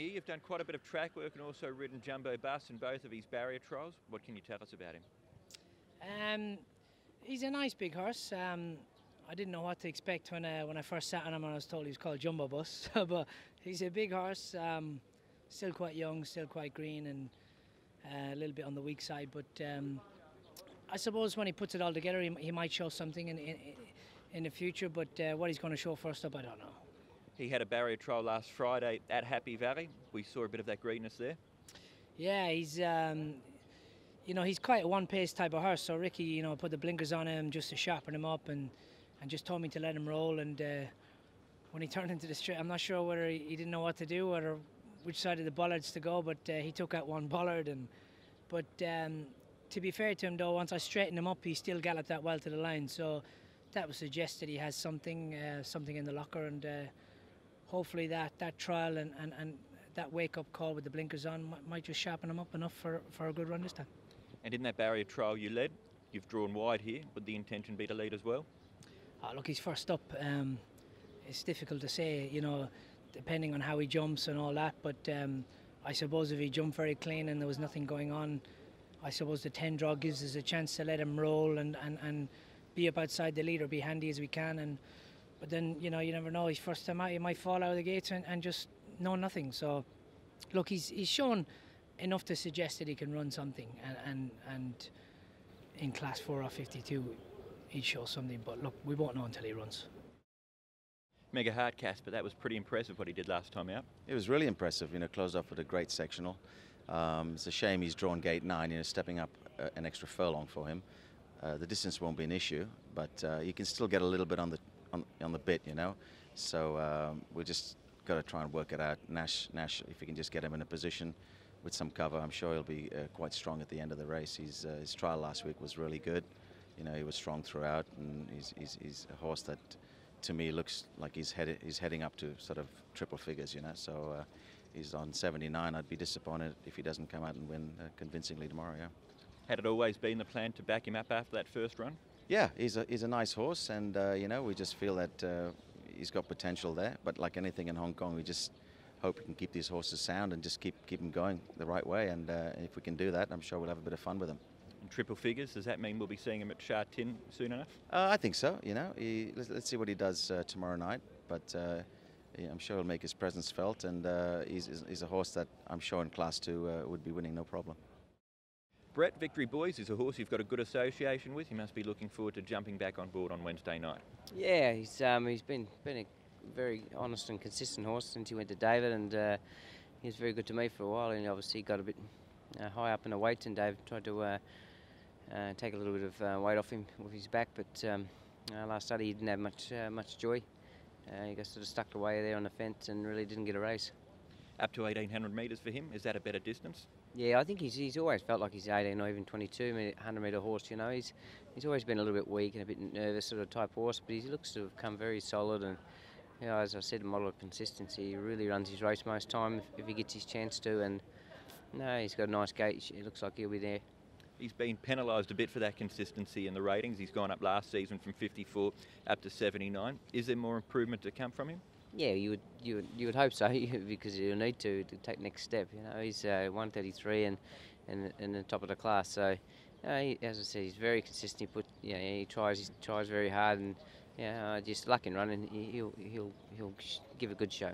year. You've done quite a bit of track work and also ridden jumbo bus in both of his barrier trials. What can you tell us about him? He's a nice big horse. I didn't know what to expect when I first sat on him and I was told he was called Jumbo Bus. But he's a big horse, still quite young, still quite green, and a little bit on the weak side. But I suppose when he puts it all together, he might show something in the future. But what he's going to show first up, I don't know. He had a barrier trial last Friday at Happy Valley. We saw a bit of that greenness there. Yeah, he's he's quite a one-pace type of horse. So Ricky, put the blinkers on him just to sharpen him up and just told me to let him roll. And when he turned into the straight, I'm not sure whether he didn't know what to do or which side of the bollards to go. But he took out one bollard. But to be fair to him, though, once I straightened him up, he still galloped that well to the line. So that would suggest that he has something in the locker, and hopefully that trial and that wake-up call with the blinkers on might just sharpen him up enough for a good run this time. And in that barrier trial you led, you've drawn wide here. Would the intention be to lead as well? Oh, look, he's first up. It's difficult to say, depending on how he jumps and all that. But I suppose if he jumped very clean and there was nothing going on, I suppose the 10 draw gives us a chance to let him roll and be up outside the lead or be handy as we can. But then, you never know. His first time out, he might fall out of the gates and just know nothing. So, look, he's shown enough to suggest that he can run something. And in Class 4 or 52, he'd show something. But, look, we won't know until he runs. Mega hard, Caspar. That was pretty impressive what he did last time out. It was really impressive, closed off with a great sectional. It's a shame he's drawn gate 9, stepping up an extra furlong for him. The distance won't be an issue, but you can still get a little bit on the bit, So we just got to try and work it out. Nash, if we can just get him in a position with some cover, I'm sure he'll be quite strong at the end of the race. His trial last week was really good. He was strong throughout, and he's a horse that, to me, looks like he's heading up to sort of triple figures, So he's on 79. I'd be disappointed if he doesn't come out and win convincingly tomorrow. Yeah. Had it always been the plan to back him up after that first run? Yeah, he's a nice horse, and we just feel that he's got potential there. But like anything in Hong Kong, we just hope we can keep these horses sound and just keep them going the right way. And if we can do that, I'm sure we'll have a bit of fun with them. And triple figures, does that mean we'll be seeing him at Sha Tin soon enough? I think so. Let's see what he does tomorrow night. But I'm sure he'll make his presence felt, and he's a horse that I'm sure in Class 2 would be winning no problem. Brett, Victory Boys is a horse you've got a good association with. You must be looking forward to jumping back on board on Wednesday night. Yeah, he's been a very honest and consistent horse since he went to David, and he was very good to me for a while. And obviously got a bit high up in the weight, and Dave tried to take a little bit of weight off him with his back. But last study he didn't have much joy. He got sort of stuck away there on the fence and really didn't get a race. Up to 1,800 metres for him, is that a better distance? Yeah, I think he's always felt like he's 18 or even 22 100-metre horse. He's always been a little bit weak and a bit nervous sort of type horse, but he looks to have come very solid. And as I said, a model of consistency. He really runs his race most time if he gets his chance to. And no, he's got a nice gait. It looks like he'll be there. He's been penalised a bit for that consistency in the ratings. He's gone up last season from 54 up to 79. Is there more improvement to come from him? Yeah, you would hope so, because you'll need to take the next step. He's 133 and the top of the class. So, as I said, he's very consistent. He tries very hard, and just luck in running, he'll give a good show.